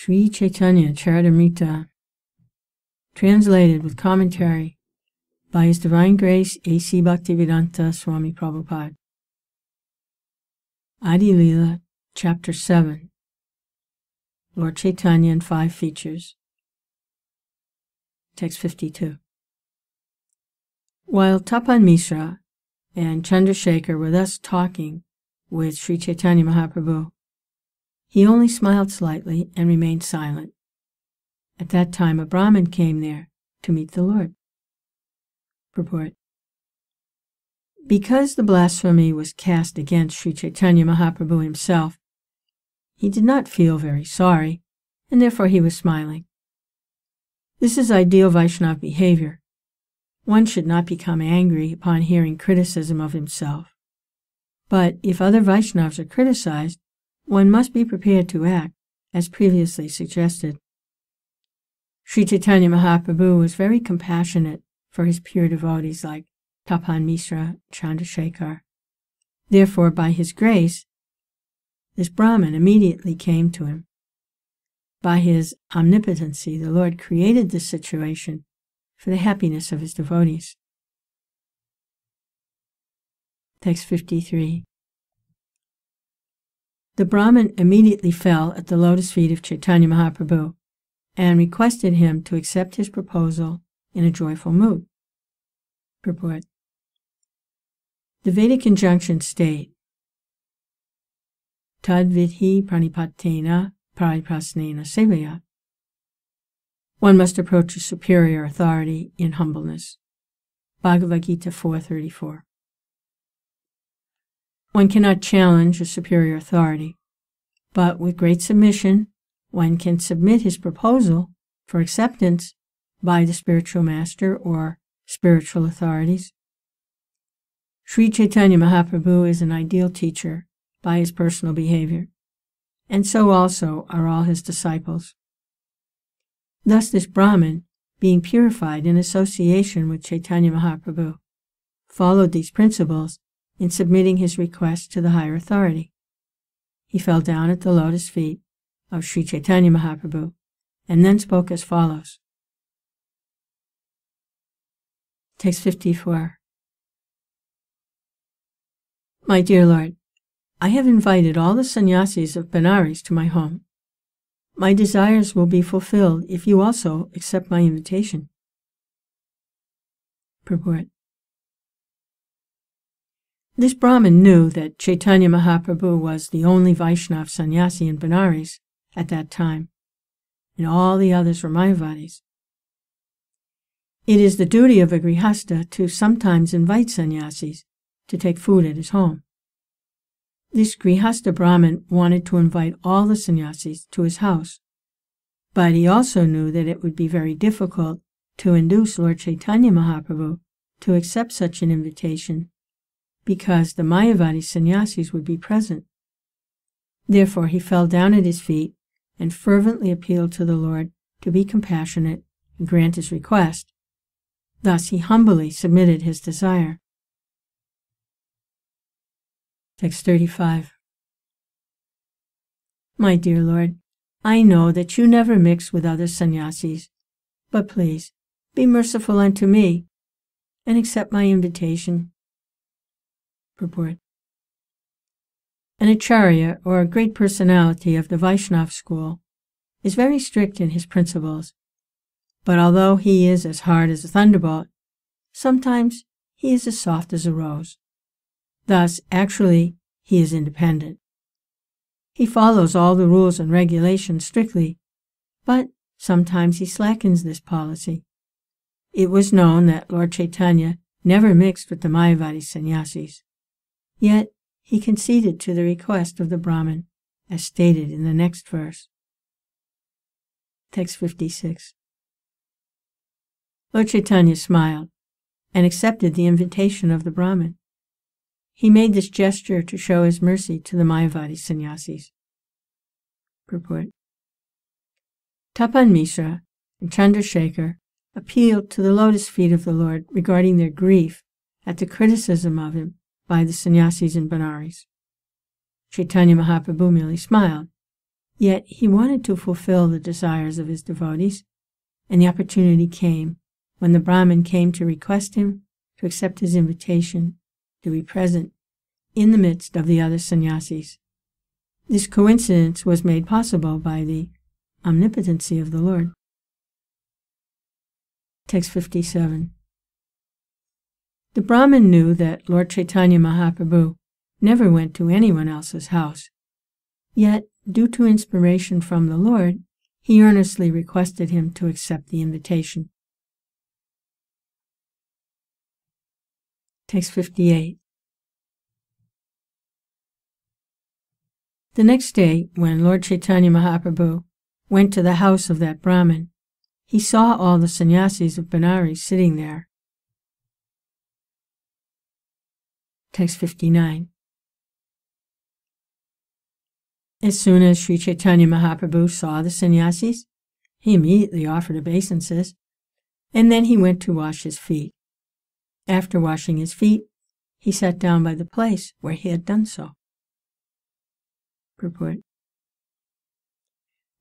Sri Chaitanya Charitamrita, translated with commentary by His Divine Grace A.C. Bhaktivedanta Swami Prabhupada. Adi Leela, Chapter 7, Lord Chaitanya and Five Features. Text 52. While Tapan Mishra and Chandrasekhar were thus talking with Sri Chaitanya Mahaprabhu, he only smiled slightly and remained silent. At that time a Brahmin came there to meet the Lord. Purport. Because the blasphemy was cast against Sri Chaitanya Mahaprabhu himself, he did not feel very sorry, and therefore he was smiling. This is ideal Vaishnava behavior. One should not become angry upon hearing criticism of himself. But if other Vaishnavas are criticized, one must be prepared to act, as previously suggested. Sri Chaitanya Mahaprabhu was very compassionate for his pure devotees like Tapan Mishra, Chandrasekhar. Therefore, by his grace, this Brahmin immediately came to him. By his omnipotency, the Lord created this situation for the happiness of his devotees. Text 53. The Brahmin immediately fell at the lotus feet of Chaitanya Mahaprabhu and requested him to accept his proposal in a joyful mood. Purport. The Vedic injunctions state, Tad vidhi pranipatena pariprasnena sevaya. One must approach a superior authority in humbleness. Bhagavad Gita 4:34. One cannot challenge a superior authority, but with great submission, one can submit his proposal for acceptance by the spiritual master or spiritual authorities. Sri Chaitanya Mahaprabhu is an ideal teacher by his personal behavior, and so also are all his disciples. Thus this Brahmin, being purified in association with Chaitanya Mahaprabhu, followed these principles in submitting his request to the higher authority. He fell down at the lotus feet of Sri Chaitanya Mahaprabhu and then spoke as follows. Text 54. My dear Lord, I have invited all the sannyasis of Benares to my home. My desires will be fulfilled if you also accept my invitation. Purport. This Brahmin knew that Chaitanya Mahaprabhu was the only Vaishnava sannyasi in Benares at that time, and all the others were Mayavadis. It is the duty of a grihasta to sometimes invite sannyasis to take food at his home. This grihasta Brahmin wanted to invite all the sannyasis to his house, but he also knew that it would be very difficult to induce Lord Chaitanya Mahaprabhu to accept such an invitation because the Mayavadi sannyasis would be present. Therefore he fell down at his feet and fervently appealed to the Lord to be compassionate and grant his request. Thus he humbly submitted his desire. Text 35. My dear Lord, I know that you never mix with other sannyasis, but please be merciful unto me and accept my invitation. Purport. An acharya, or a great personality of the Vaishnava school, is very strict in his principles, but although he is as hard as a thunderbolt, sometimes he is as soft as a rose. Thus, actually, he is independent. He follows all the rules and regulations strictly, but sometimes he slackens this policy. It was known that Lord Chaitanya never mixed with the Mayavadi sannyasis. Yet he conceded to the request of the Brahmin, as stated in the next verse. Text 56. Lord Chaitanya smiled and accepted the invitation of the Brahmin. He made this gesture to show his mercy to the Mayavadi sannyasis. Purport. Tapan Mishra and Chandrasekhar appealed to the lotus feet of the Lord regarding their grief at the criticism of him by the sannyasis in Benares. Chaitanya Mahaprabhu merely smiled Yet he wanted to fulfill the desires of his devotees, and the opportunity came when the Brahmin came to request him to accept his invitation to be present in the midst of the other sannyasis. This coincidence was made possible by the omnipotency of the Lord. Text 57. The Brahmin knew that Lord Chaitanya Mahaprabhu never went to anyone else's house. Yet, due to inspiration from the Lord, he earnestly requested him to accept the invitation. Text 58. The next day, when Lord Chaitanya Mahaprabhu went to the house of that Brahmin, he saw all the sannyasis of Benares sitting there. Text 59. As soon as Sri Chaitanya Mahaprabhu saw the sannyasis, he immediately offered obeisances, and then he went to wash his feet. After washing his feet, he sat down by the place where he had done so. Purport.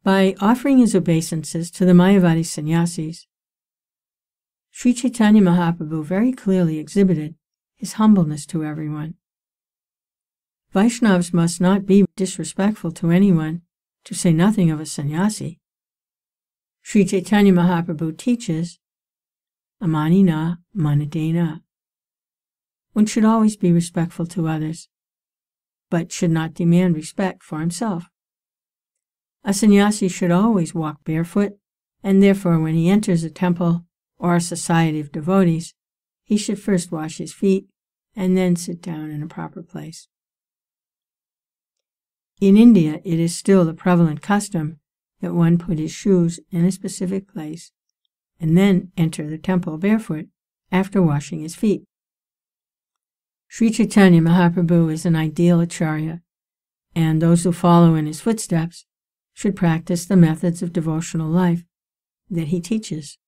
By offering his obeisances to the Mayavadi sannyasis, Sri Chaitanya Mahaprabhu very clearly exhibited his humbleness to everyone. Vaishnavas must not be disrespectful to anyone, to say nothing of a sannyasi. Sri Chaitanya Mahaprabhu teaches, Amanina manadena. One should always be respectful to others, but should not demand respect for himself. A sannyasi should always walk barefoot, and therefore when he enters a temple or a society of devotees, he should first wash his feet and then sit down in a proper place. In India, it is still the prevalent custom that one put his shoes in a specific place and then enter the temple barefoot after washing his feet. Sri Chaitanya Mahaprabhu is an ideal acharya, and those who follow in his footsteps should practice the methods of devotional life that he teaches.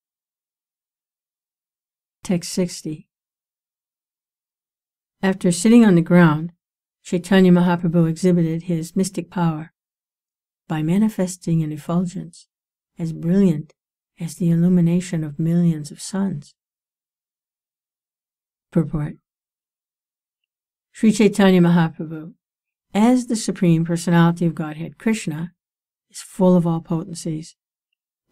Text 60. After sitting on the ground, Chaitanya Mahaprabhu exhibited his mystic power by manifesting an effulgence as brilliant as the illumination of millions of suns. Purport. Sri Chaitanya Mahaprabhu, as the Supreme Personality of Godhead Krishna, is full of all potencies.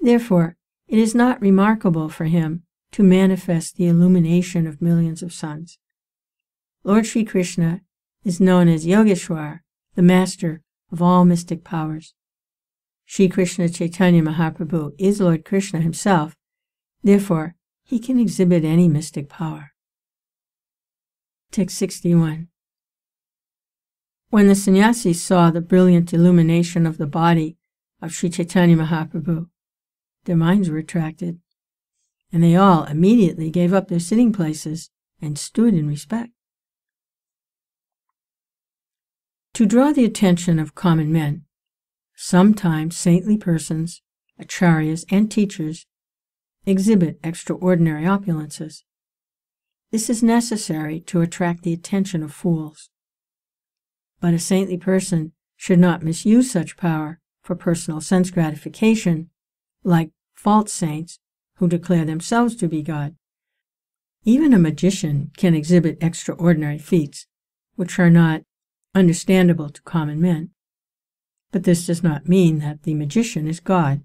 Therefore, it is not remarkable for him to manifest the illumination of millions of suns. Lord Sri Krishna is known as Yogeshwar, the master of all mystic powers. Sri Krishna Chaitanya Mahaprabhu is Lord Krishna himself, therefore he can exhibit any mystic power. Text 61. When the sannyasis saw the brilliant illumination of the body of Sri Chaitanya Mahaprabhu, their minds were attracted, and they all immediately gave up their sitting places and stood in respect. To draw the attention of common men, sometimes saintly persons, acharyas, and teachers exhibit extraordinary opulences. This is necessary to attract the attention of fools. But a saintly person should not misuse such power for personal sense gratification, like false saints who declare themselves to be God. Even a magician can exhibit extraordinary feats, which are not understandable to common men. But this does not mean that the magician is God.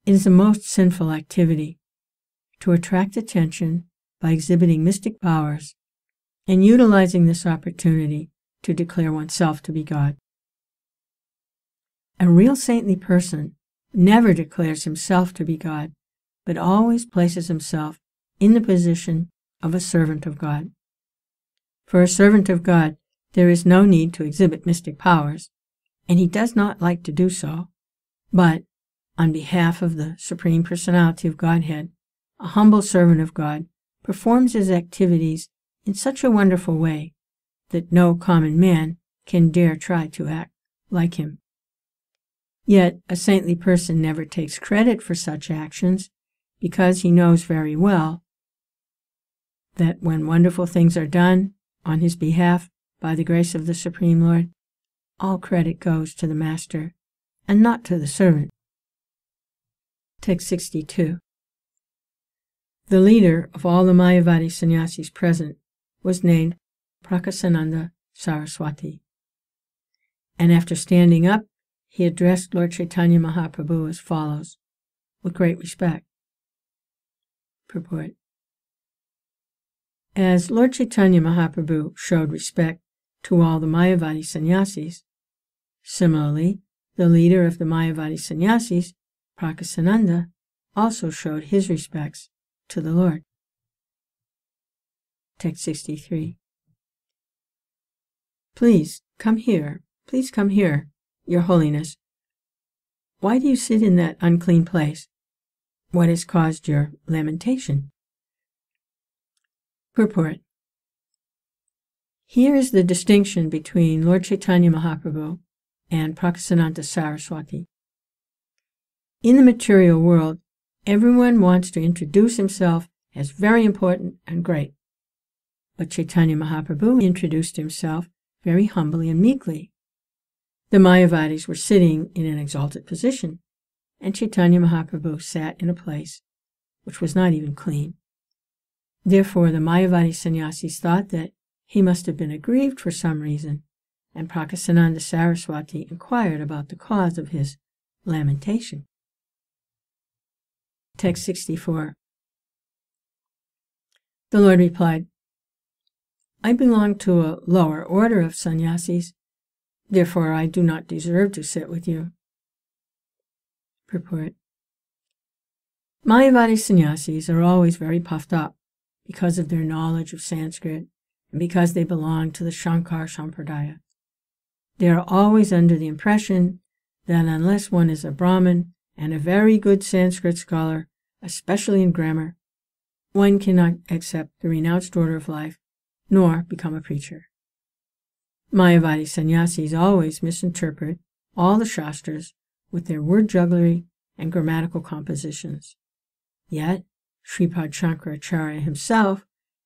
It is a most sinful activity to attract attention by exhibiting mystic powers and utilizing this opportunity to declare oneself to be God. A real saintly person never declares himself to be God, but always places himself in the position of a servant of God. For a servant of God, there is no need to exhibit mystic powers, and he does not like to do so, but, on behalf of the Supreme Personality of Godhead, a humble servant of God performs his activities in such a wonderful way that no common man can dare try to act like him. Yet a saintly person never takes credit for such actions because he knows very well that when wonderful things are done on his behalf by the grace of the Supreme Lord, all credit goes to the Master and not to the servant. Text 62. The leader of all the Mayavadi sannyasis present was named Prakasananda Saraswati. And after standing up, he addressed Lord Chaitanya Mahaprabhu as follows, with great respect. Purport. As Lord Chaitanya Mahaprabhu showed respect to all the Mayavadi sannyasis, similarly, the leader of the Mayavadi sannyasis, Prakasananda, also showed his respects to the Lord. Text 63. Please come here, Your Holiness. Why do you sit in that unclean place? What has caused your lamentation? Purport. Here is the distinction between Lord Chaitanya Mahaprabhu and Prakasananda Saraswati. In the material world, everyone wants to introduce himself as very important and great. But Chaitanya Mahaprabhu introduced himself very humbly and meekly. The Mayavadis were sitting in an exalted position, and Chaitanya Mahaprabhu sat in a place which was not even clean. Therefore, the Mayavadi sannyasis thought that he must have been aggrieved for some reason, and Prakasananda Saraswati inquired about the cause of his lamentation. Text 64. The Lord replied, I belong to a lower order of sannyasis, therefore I do not deserve to sit with you. Purport. Mayavadi sannyasis are always very puffed up because of their knowledge of Sanskrit and because they belong to the Shankar Sampradaya. They are always under the impression that unless one is a Brahmin and a very good Sanskrit scholar, especially in grammar, one cannot accept the renounced order of life nor become a preacher. Mayavadi sannyasis always misinterpret all the Shastras with their word jugglery and grammatical compositions. Yet, Sripad Shankaracharya himself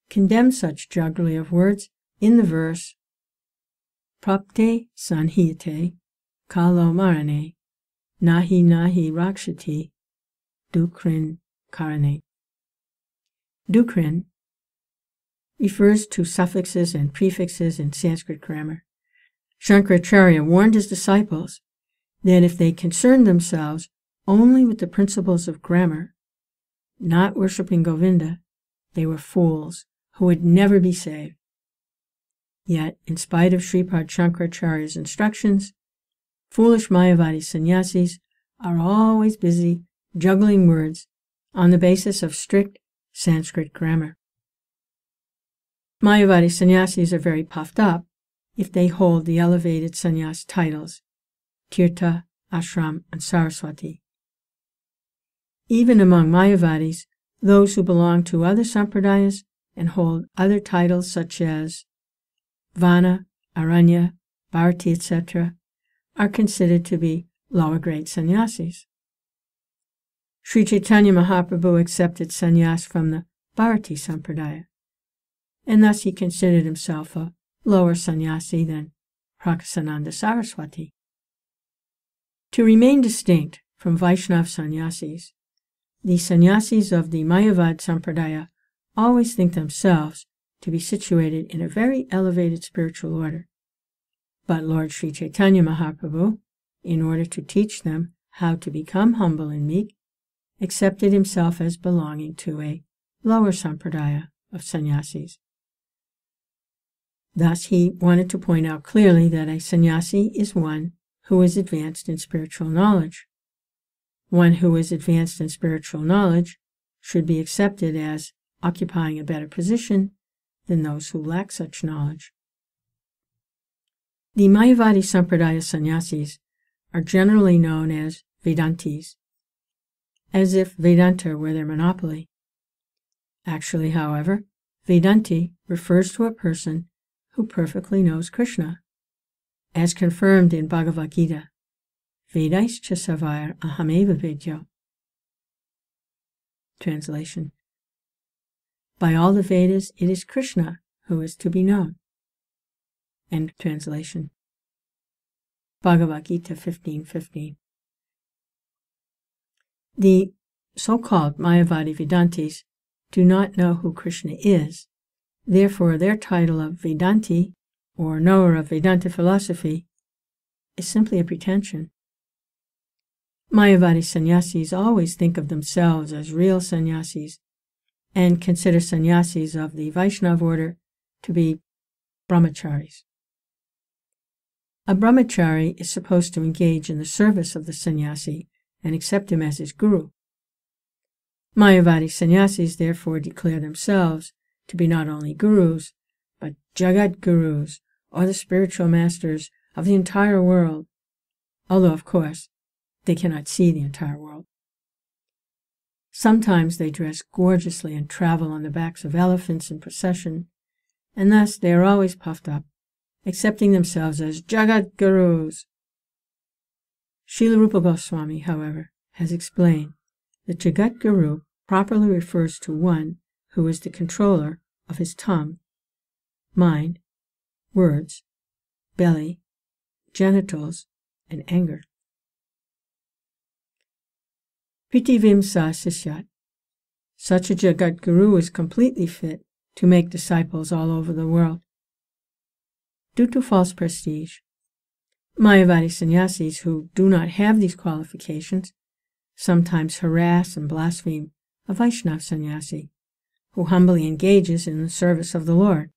condemned such jugglery of words in the verse Prapte sanhiyate kalo marane nahi nahi rakshati dukrin karane. Dukrin refers to suffixes and prefixes in Sanskrit grammar. Shankaracharya warned his disciples that if they concerned themselves only with the principles of grammar, not worshipping Govinda, they were fools who would never be saved. Yet, in spite of Sripad Shankaracharya's instructions, foolish Mayavadi sannyasis are always busy juggling words on the basis of strict Sanskrit grammar. Mayavadi sannyasis are very puffed up if they hold the elevated sannyas titles, Tirtha, Ashram, and Saraswati. Even among Mayavadis, those who belong to other sampradayas and hold other titles such as Vana, Aranya, Bharati, etc., are considered to be lower-grade sannyasis. Sri Chaitanya Mahaprabhu accepted sannyas from the Bharati sampradaya, and thus he considered himself a lower sannyasi than Prakasananda Saraswati. To remain distinct from Vaishnava sannyasis, the sannyasis of the Mayavad sampradaya always think themselves to be situated in a very elevated spiritual order. But Lord Sri Chaitanya Mahaprabhu, in order to teach them how to become humble and meek, accepted himself as belonging to a lower sampradaya of sannyasis. Thus he wanted to point out clearly that a sannyasi is one who is advanced in spiritual knowledge. One who is advanced in spiritual knowledge should be accepted as occupying a better position than those who lack such knowledge. The Mayavadi Sampradaya sannyasis are generally known as Vedantis, as if Vedanta were their monopoly. Actually, however, Vedanti refers to a person who perfectly knows Krishna, as confirmed in Bhagavad Gita, Vedaischa Savayar Ahameva Vedyo. Translation. By all the Vedas, it is Krishna who is to be known. End translation. Bhagavad Gita 15:15. The so-called Mayavadi Vedantis do not know who Krishna is. Therefore, their title of Vedanti, or knower of Vedanta philosophy, is simply a pretension. Mayavadi sannyasis always think of themselves as real sannyasis and consider sannyasis of the Vaishnava order to be brahmacharis. A brahmachari is supposed to engage in the service of the sannyasi and accept him as his guru. Mayavadi sannyasis therefore declare themselves to be not only gurus, but Jagat gurus, or the spiritual masters of the entire world, although, of course, they cannot see the entire world. Sometimes they dress gorgeously and travel on the backs of elephants in procession, and thus they are always puffed up, accepting themselves as Jagat gurus. Srila Rupa Goswami, however, has explained that Jagat Guru properly refers to one who is the controller of his tongue, mind, words, belly, genitals, and anger. Pritivimsa Sisyat. Such a Jagat Guru is completely fit to make disciples all over the world. Due to false prestige, Mayavadi sannyasis who do not have these qualifications sometimes harass and blaspheme a Vaishnava sannyasi who humbly engages in the service of the Lord.